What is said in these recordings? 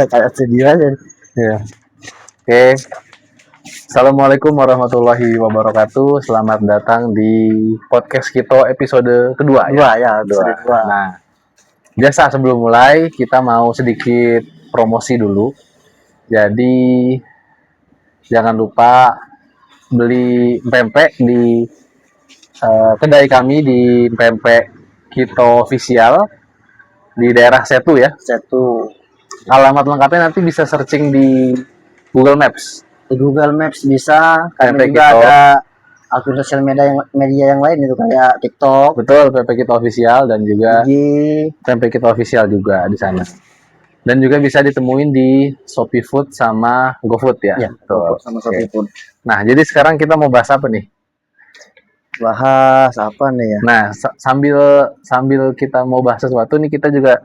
Kayak sedih aja. Ya. Oke. Assalamualaikum warahmatullahi wabarakatuh. Selamat datang di podcast kita episode kedua ya. Dua ya, Kedua. dua. Nah, biasa sebelum mulai kita mau sedikit promosi dulu. Jadi jangan lupa beli pempek di kedai kami di pempek Kito Official di daerah Setu ya. Satu Alamat lengkapnya nanti bisa searching di Google Maps. di Google Maps bisa. Kami Pempek juga Kito. ada akun sosial media yang lain itu kayak TikTok, Betul, Pempek Kito Official dan juga IG. Pempek Kito Official juga di sana. Dan juga bisa ditemuin di Shopee Food sama GoFood ya. Ya, Betul. sama Oke. Shopee pun. Nah, jadi sekarang kita mau bahas apa nih? Bahas apa nih ya? Nah, sambil kita mau bahas sesuatu nih, kita juga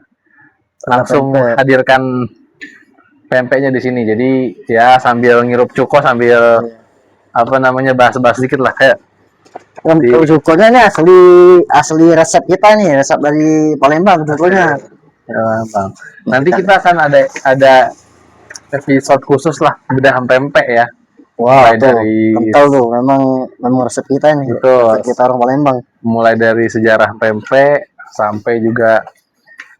langsung pempek. hadirkan pempeknya di sini. Jadi ya sambil ngirup cuko sambil apa namanya bahas-bahas dikit lah kayak Untuk cukonya ini asli resep kita nih, resep dari Palembang cukonya. ya, Bang. Nanti kita akan ada episode khusus lah bedah pempek ya. Wah, Mulai tuh dari kental tuh, memang resep kita ini. Betul. Resep kita orang Palembang. mulai dari sejarah pempek sampai juga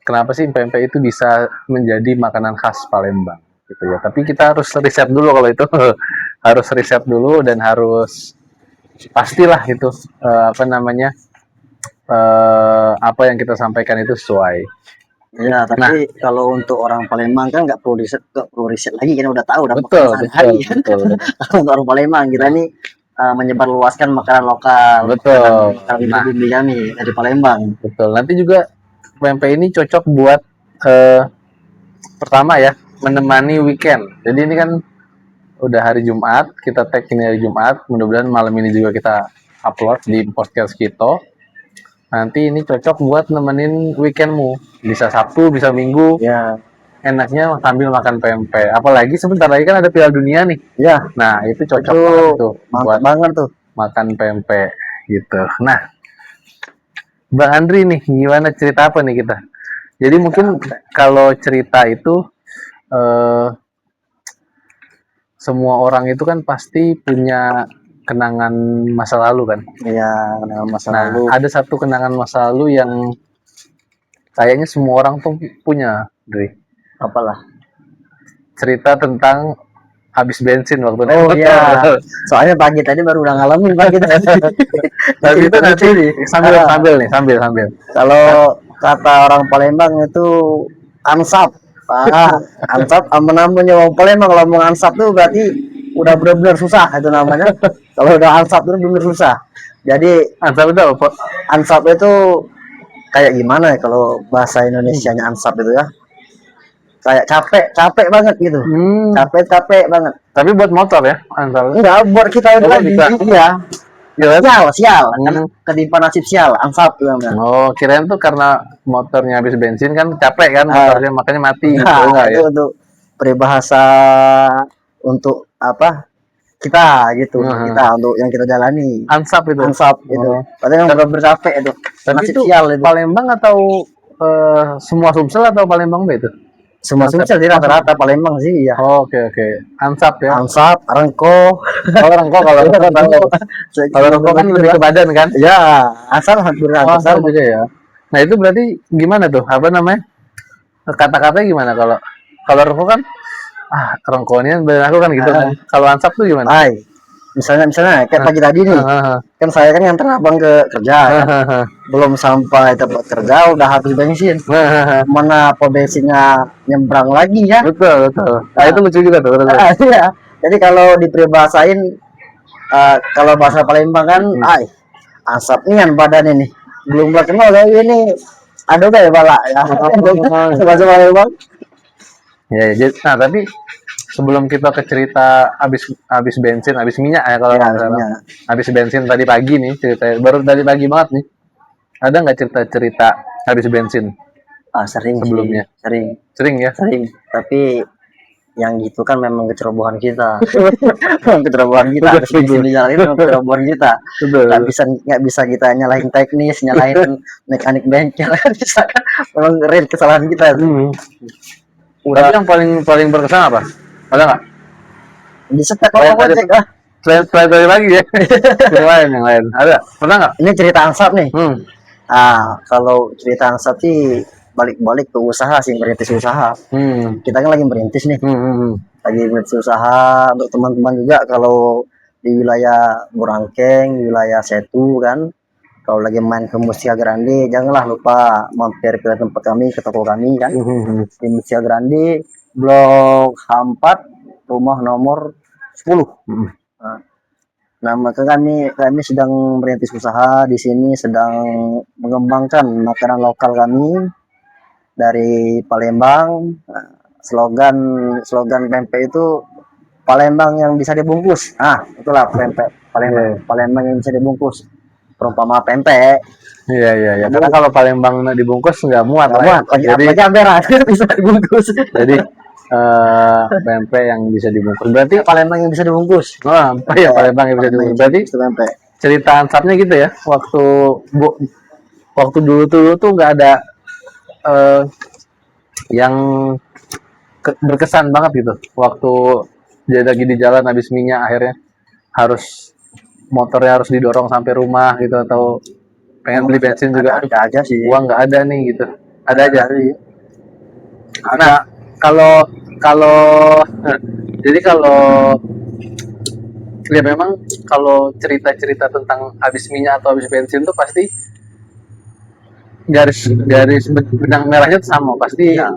kenapa sih pempek itu bisa menjadi makanan khas Palembang gitu ya. Tapi kita harus riset dulu kalau itu harus riset dulu dan harus pastilah itu apa namanya apa yang kita sampaikan itu sesuai. Ya, tapi kalau untuk orang Palembang kan nggak perlu riset lagi kan udah tahu udah Betul, makan betul, sehari kan. betul. Kalau untuk orang Palembang kita ini menyebarluaskan makanan lokal, Betul. makanan Nah, pribumi kami dari Palembang. betul. Nanti juga pempek ini cocok buat pertama ya menemani weekend. Jadi ini kan udah hari Jumat, kita tag ini hari Jumat. Mudah-mudahan malam ini juga kita upload di podcast kita. Nanti ini cocok buat nemenin weekendmu. Bisa Sabtu, bisa Minggu. Ya, Enaknya sambil makan pempek. Apalagi sebentar lagi kan ada Piala Dunia nih. ya, Nah, itu cocok itu banget tuh mantap buat banget tuh. makan pempek gitu. Nah, Bang Andri nih, gimana cerita apa nih kita? Jadi mungkin kalau cerita itu eh, semua orang itu kan pasti punya kenangan masa lalu kan. Ya, kenangan masa Nah, lalu. ada satu kenangan masa lalu yang kayaknya semua orang tuh punya, Dri. Apalah. Cerita tentang habis bensin waktu naik Oh motor. iya, soalnya pagi tadi baru udah ngalamin pagi tadi. Tapi itu nanti sambil Ah. sambil nih, sambil. Kalau kata orang Palembang itu ansap. Ansap aman-amannya orang Palembang kalau mau ansap tuh berarti udah benar-benar susah itu namanya. Kalau udah ansap itu benar susah. Jadi Ansap itu apa? ansap itu kayak gimana ya kalau bahasa Indonesianya ansap itu ya? Kayak capek banget gitu. Capek banget. Tapi buat motor ya, ansap. Enggak, buat kita itu Oh, tadi. bisa. Iya. Gila. Sial. Kan ketimpa nasib sial, ansap namanya. Oh, kirain tuh karena motornya habis bensin kan capek kan motornya makanya mati gitu Nah, enggak itu ya? untuk peribahasa untuk apa kita gitu, kita untuk yang kita jalani. Ansap itu. Ansap itu. Padahal yang benar-benar capek itu. Tapi Nasib itu sial itu. Palembang atau semua Sumsel atau Palembang B itu? Semua Sumsel di rata-rata Palembang sih ya. Oh, oke. Ansap ya. Ansap, rengko. Oh, rengko kalau rengko kan lebih ke badan kan? Ya, asal hampir Oh, sama. juga ya. Nah, itu berarti gimana tuh? Apa namanya? Kata-katanya gimana kalau rengko kan rengkonya badan aku kan gitu kan. Kalau ansap tuh gimana? Hai, misalnya kayak pagi tadi nih, kan saya kan nganter abang ke kerja, kan? Belum sampai tempat kerja udah habis bensin. Mana pom bensinnya nyebrang lagi ya? Betul. Nah, itu lucu juga tuh. Iya. Jadi kalau diperibahasain, kalau bahasa Palembang kan, asap nih kan badan ini. Belum kenal lagi ini. Aduh kayak balak ya. Bahasa Palembang. Ya, nah tapi sebelum kita ke cerita habis bensin, habis minyak ya kalau habis bensin tadi pagi nih cerita baru tadi pagi banget nih. Ada nggak cerita habis bensin? Sering sebelumnya? Sih. Sering ya? Sering. Tapi yang gitu kan memang kecerobohan kita. Memang kecerobohan kita. Betul, Terus di betul. sini jalanin memang kecerobohan kita. Betul, Nggak bisa kita nyalahin teknis, nyalahin mekanik bengkel. Bisa kan? Memang real kesalahan kita. Hmm. Udah Tapi yang paling paling berkesan apa? Ada nggak? di setek Selain kalau tadi, ojek ah. selain tadi lagi ya. Yang lain. Ada? Pernah nggak? Ini cerita ansap nih. Hmm. Kalau cerita ansap sih balik-balik ke usaha sih, merintis usaha. Hmm. Kita kan lagi merintis nih. Hmm. Lagi merintis usaha untuk teman-teman juga kalau di wilayah Burangkeng, wilayah Setu kan. Kalau lagi main ke Musia Grande, janganlah lupa mampir ke tempat kami, ke toko kami kan. Hmm. Di Musia Grande, Blok H4, rumah nomor 10. Hmm. Nah, maka kami sedang merintis usaha di sini, sedang mengembangkan makanan lokal kami dari Palembang. Nah, slogan slogan pempek itu Palembang yang bisa dibungkus. Itulah pempek Palembang. Iya. Palembang yang bisa dibungkus. Perumpama pempek. Iya. Karena kalau Palembang dibungkus nggak muat lah ya. Jadi Apalagi Ampera bisa dibungkus. jadi pempek yang bisa dibungkus. Berarti Palembang yang bisa dibungkus. apa ya Palembang yang bisa dibungkus? Berarti Itu pempek. cerita ansapnya gitu ya. Waktu dulu tuh nggak ada eh, yang berkesan banget gitu. Waktu dia lagi di jalan habis minyak akhirnya harus motornya harus didorong sampai rumah gitu atau pengen beli bensin juga aduh Ada aja sih. uang nggak ada nih gitu ada aja Ada. nah kalau kalau jadi kalau ya memang kalau cerita-cerita tentang habis minyak atau habis bensin tuh pasti garis garis benang merahnya tuh sama pasti Iya.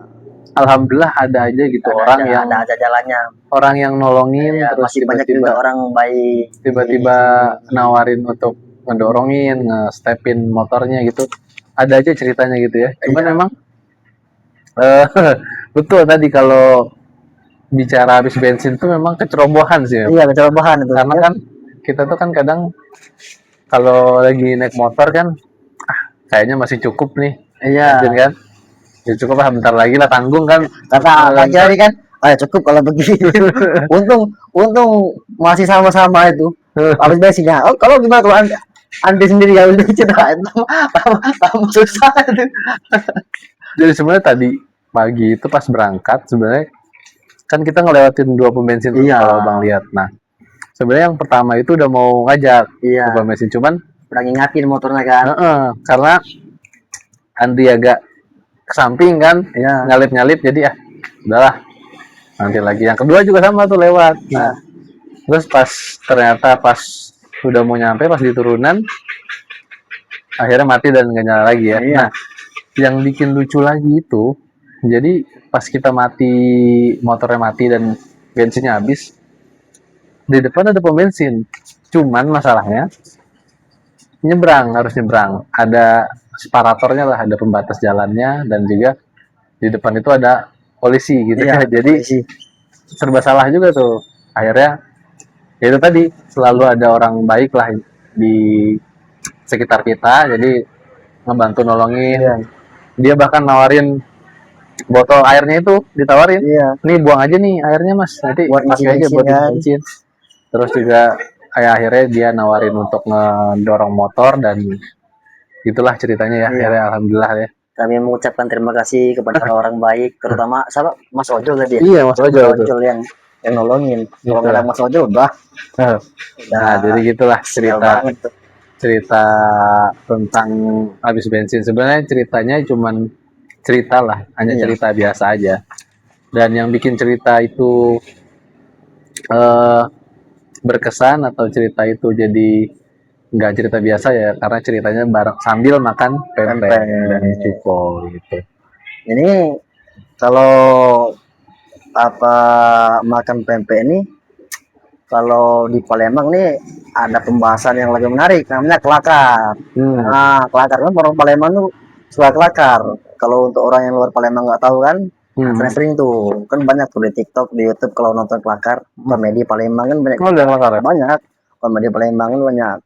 alhamdulillah ada aja gitu Ada aja jalannya. orang yang nolongin Ya, terus masih banyak juga orang baik. tiba-tiba nawarin untuk ngedorongin, nge-stepin motornya gitu. Ada aja ceritanya gitu ya. Cuman Iya. memang eh, betul tadi kalau bicara habis bensin tuh memang kecerobohan sih. Iya, kecerobohan itu. Karena kan kita tuh kan kadang kalau lagi naik motor kan kayaknya masih cukup nih. Iya. Bensin kan. Ya cukup lah bentar lagi lah tanggung kan. Kata Pak Jari kan, cukup kalau begini. untung masih sama-sama itu. Habis bensinnya. Oh, kalau gimana kalau Andi sendiri yang udah cerita itu tambah susah itu. Jadi sebenarnya tadi pagi itu pas berangkat sebenarnya kan kita ngelewatin 2 pom bensin Iya. kalau Bang lihat. Nah, sebenarnya yang pertama itu udah mau ngajak Iya. ke pom bensin cuman Udah ngingatin motornya kan. karena Andi agak ke samping kan, Iya. nyalip-nyalip jadi udahlah. Nanti lagi yang kedua juga sama tuh lewat. Nah, terus ternyata pas udah mau nyampe pas di turunan akhirnya mati dan nggak nyala lagi ya. Iya. Nah, yang bikin lucu lagi itu jadi pas kita mati motornya mati dan bensinnya habis di depan ada pom bensin cuman masalahnya harus nyebrang ada separatornya lah ada pembatas jalannya dan juga di depan itu ada polisi gitu Iya, ya jadi serba salah juga tuh akhirnya ya itu tadi selalu ada orang baik lah di sekitar kita jadi ngebantu nolongin Iya. dia bahkan nawarin botol airnya itu ditawarin Iya. nih buang aja nih airnya mas nanti Buat pakai aja bensin buat kan. bensin terus juga kayak akhirnya dia nawarin untuk ngedorong motor dan itulah ceritanya ya Iya. akhirnya alhamdulillah ya Kami mengucapkan terima kasih kepada orang baik, terutama siapa? Mas Ojol tadi ya? iya mas Ojol Ojol yang nolongin. Kalau nggak ada Mas Ojol, nah jadi gitulah sial cerita banget tuh. cerita tentang habis bensin sebenarnya ceritanya cuman cerita lah hanya Iya. cerita biasa aja dan yang bikin cerita itu eh berkesan atau cerita itu jadi nggak cerita biasa ya karena ceritanya bareng sambil makan pempek dan cuko gitu. Ini kalau makan pempek ini kalau di Palembang nih ada pembahasan yang lagi menarik namanya kelakar. Kelakar kan orang Palembang tuh suka kelakar. Kalau untuk orang yang luar Palembang nggak tahu kan, sering tuh kan banyak tuh di TikTok, di YouTube kalau nonton kelakar komedi Palembang kan banyak. Banyak komedi Palembang kan banyak.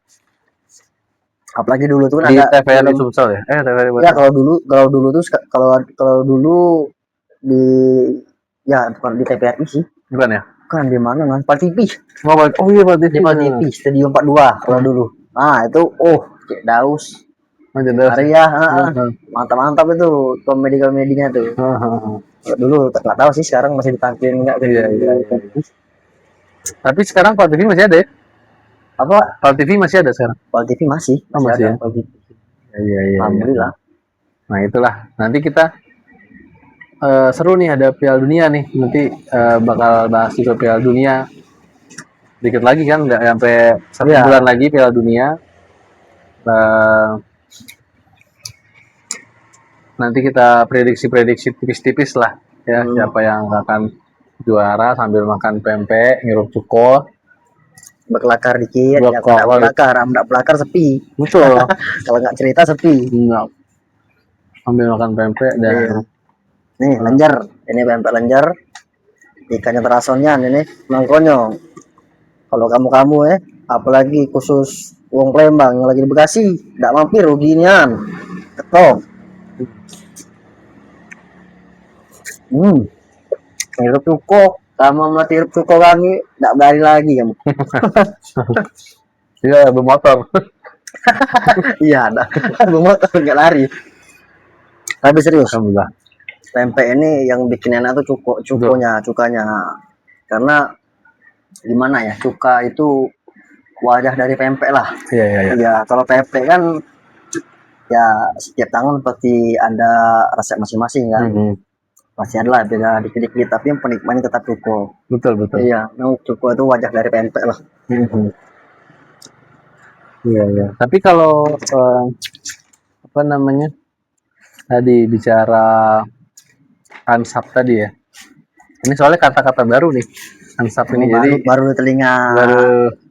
Apalagi dulu tuh kan di ada TVRI Sumsel ya? TVRI ya kalau dulu tuh kalau dulu di Ya bukan di TVRI sih, Bukan ya? kan di mana kan? Pal TV, Oh iya berarti di Pal TV, Stadium 42 kalau dulu. Nah itu, Cek Daus, Arya, mantap-mantap itu komedi-komedinya tuh. Dulu nggak tahu sih sekarang masih ditampilin nggak gitu. Iya. Tapi sekarang Pal TV masih ada ya? Apa? Pal TV masih ada sekarang? Pal TV masih Masih ada. ya? Pal TV. Iya. Alhamdulillah. Nah itulah, nanti kita seru nih ada Piala Dunia nih, nanti bakal bahas juga Piala Dunia. Dikit lagi kan, nggak sampai 1 bulan lagi Piala Dunia. Nanti kita prediksi tipis-tipis lah ya, siapa yang akan juara sambil makan pempek, ngirup cuko, Berkelakar dikit, ya kalau nggak belakar sepi. Betul. Kalau nggak cerita sepi. Sambil makan pempek dan nih lenjer, ini pempek lenjer, ikannya terasonnya ini nongkronyong. Kalau kamu apalagi khusus wong Palembang yang lagi di Bekasi, nggak mampir rugian, ketok. Hirup cukup, sama mati hirup cukup kami, nggak berani lagi kamu. Iya, bermotor. Iya, bermotor nggak lari. Tapi serius, Alhamdulillah. Pempek ini yang bikin enak tuh cukanya. Karena gimana ya, cuka itu wajah dari pempek lah. Iya. Ya, kalau pempek kan ya setiap tangan pasti ada resep masing-masing kan. Masih ada lah beda dikit-dikit, tapi yang penikmatnya tetap cuko. Betul. Iya, cuko itu wajah dari pempek lah. Iya. Tapi kalau apa namanya? Tadi bicara ansap tadi ya. Ini soalnya kata-kata baru nih. Ansap ini jadi baru di telinga.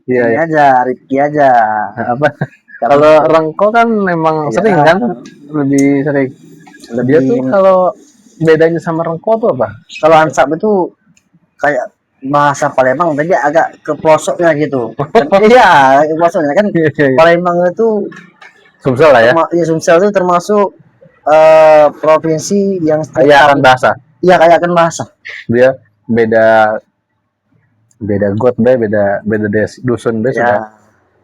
Iya. Aja, Rifki aja. Apa? Kalau rengko kan memang sering kan? Lebih sering. Dia tuh kalau bedanya sama rengko tuh apa? Kalau ansap itu kayak bahasa Palembang tadi agak ke pelosoknya gitu. Iya, ke pelosoknya kan. Palembang itu Sumsel lah ya. Sumsel itu termasuk provinsi yang kaya akan bahasa. Iya, kaya akan bahasa. Dia beda got beda dusun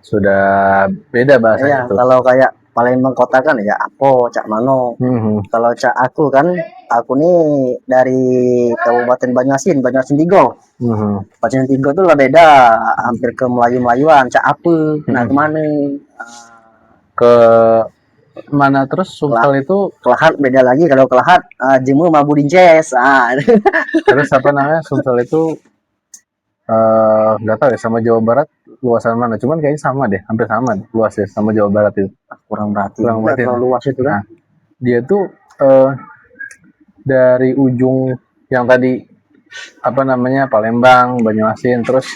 sudah beda bahasanya itu. Kalau kayak Palembang kota kan ya Apo, Cak Mano. Kalau Cak aku nih dari Kabupaten Banyuasin Tigo. Banyuasin Tigo tuh lah beda, hampir ke Melayu-Melayuan, Cak Ape. Nah, kemana? Ke mana terus Sumsel itu Kelahat beda lagi. Kalau Kelahat Jemu Mabudin Ces. Terus apa namanya Sumsel itu nggak tahu ya sama Jawa Barat luasan mana, cuman kayaknya sama deh, hampir sama deh, luasnya sama Jawa Barat itu. Kurang berarti terlalu luas itu kan. Dia tuh dari ujung yang tadi apa namanya Palembang, Banyuasin, terus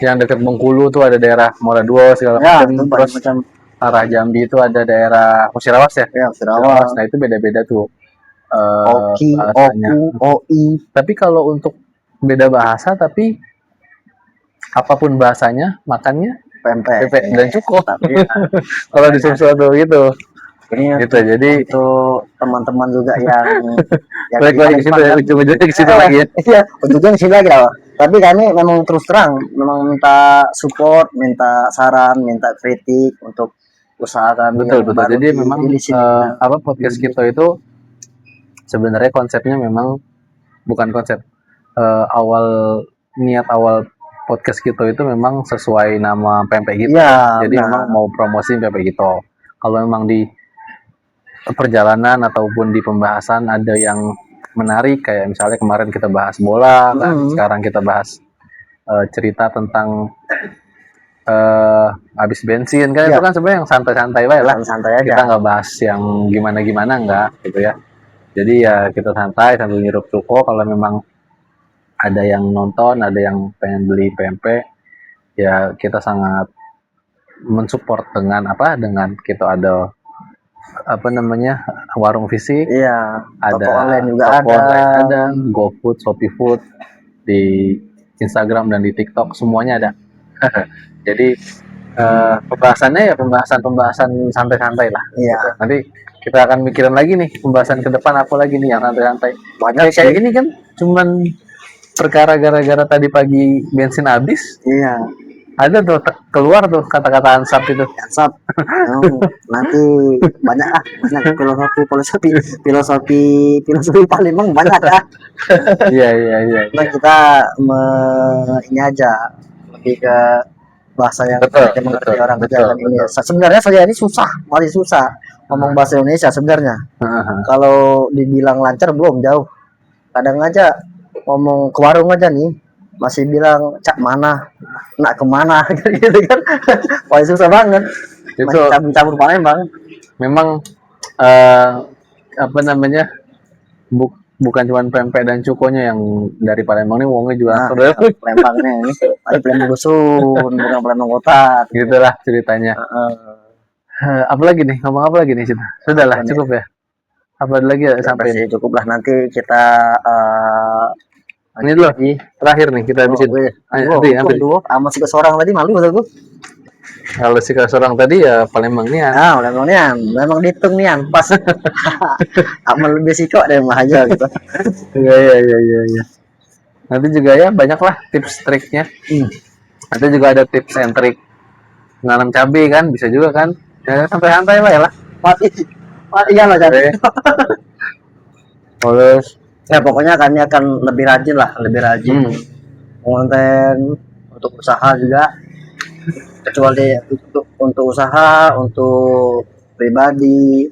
yang dekat Bengkulu tuh ada daerah Muara II segala macam. Arah Jambi itu ada daerah Musirawas ya. Musirawas. Nah itu beda-beda tuh. Oki, Oi. Tapi kalau untuk beda bahasa, tapi apapun bahasanya, makannya pempek dan cukup. Kalau di Sumsel tuh gitu. Gitu. Jadi untuk teman-teman juga yang lagi ujung-ujungnya ke situ lagi ya. Iya, ujungnya ke situ lagi lah. Tapi kami memang terus terang, memang minta support, minta saran, minta kritik untuk usaha kami. Betul. Jadi memang podcast kita itu sebenarnya konsepnya memang bukan konsep niat awal podcast kita itu memang sesuai nama pempek gitu. Jadi memang mau promosi pempek gitu. Kalau memang di perjalanan ataupun di pembahasan ada yang menarik, kayak misalnya kemarin kita bahas bola, sekarang kita bahas cerita tentang habis bensin kan, itu kan sebenarnya yang santai-santai lah. Santai aja. Kita nggak bahas yang gimana-gimana nggak gitu ya. Jadi ya kita santai sambil ngirup cuko. Kalau memang ada yang nonton, ada yang pengen beli pempek, ya kita sangat mensupport dengan kita ada warung fisik, ada toko online juga ada GoFood, ShopeeFood, di Instagram dan di TikTok semuanya ada. Jadi pembahasannya ya pembahasan santai-santai lah. Nanti kita akan mikirin lagi nih pembahasan ke depan apa lagi nih yang santai-santai. Banyak kayak gini kan cuman perkara gara-gara tadi pagi bensin habis, Iya, ada tuh keluar tuh kata-kata ansap itu. ansap. Nanti banyak banyak filosofi Palembang banyak ah. Iya, iya, iya. Nah, kita ini aja lebih ke bahasa yang Betul, kita mengerti betul, orang betul, kerja ini. betul. Sebenarnya saya ini masih susah ngomong bahasa Indonesia sebenarnya. Heeh. Kalau dibilang lancar belum jauh. Kadang aja ngomong ke warung aja nih masih bilang cak mana, nak kemana gitu kan. Wah susah banget. Itu Masih campur-campur Palembang. memang apa namanya? Bukan cuma pempek dan cukonya yang dari Palembang nih wongnya juga Nah, saudara. Palembangnya ini, tapi Palembang dusun, bukan Palembang kota. Gitulah ceritanya. Apa lagi nih? Ngomong apa lagi nih, Cita? Sudahlah, Apa nih? cukup ya. Apa ada lagi ya sampai Sampai cukup lah nanti kita ini dulu. Terakhir nih kita habisin. Nanti. dulu sama si seorang tadi malu kata gue. Kalau si seorang tadi ya Palembang nih ya. Ah, udah nian, memang dihitung nian pas. Amal lebih siko deh mah aja gitu. Iya, iya, iya, iya, iya. Nanti juga ya banyak lah tips triknya. Nanti juga ada tips and trik nanam cabai kan, bisa juga kan. Ya, santai-santai lah ya lah. Mati kan lah Oke. Terus ya pokoknya kami akan lebih rajin lah, lebih rajin konten untuk usaha juga. Kecuali untuk usaha, untuk pribadi.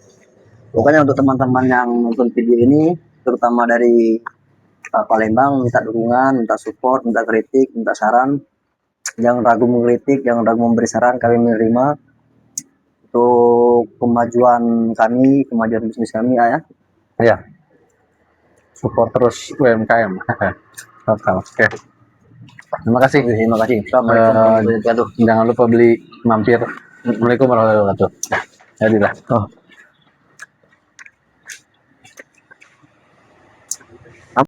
Pokoknya untuk teman-teman yang nonton video ini, terutama dari Palembang, minta dukungan, minta support, minta kritik, minta saran. Jangan ragu mengkritik, jangan ragu memberi saran, kami menerima untuk kemajuan kami, kemajuan bisnis kami ya. ya support terus UMKM. Oke. Terima kasih. Terima kasih. Assalamualaikum warahmatullahi wabarakatuh. Jangan lupa beli mampir. Assalamualaikum warahmatullahi wabarakatuh. Jadilah.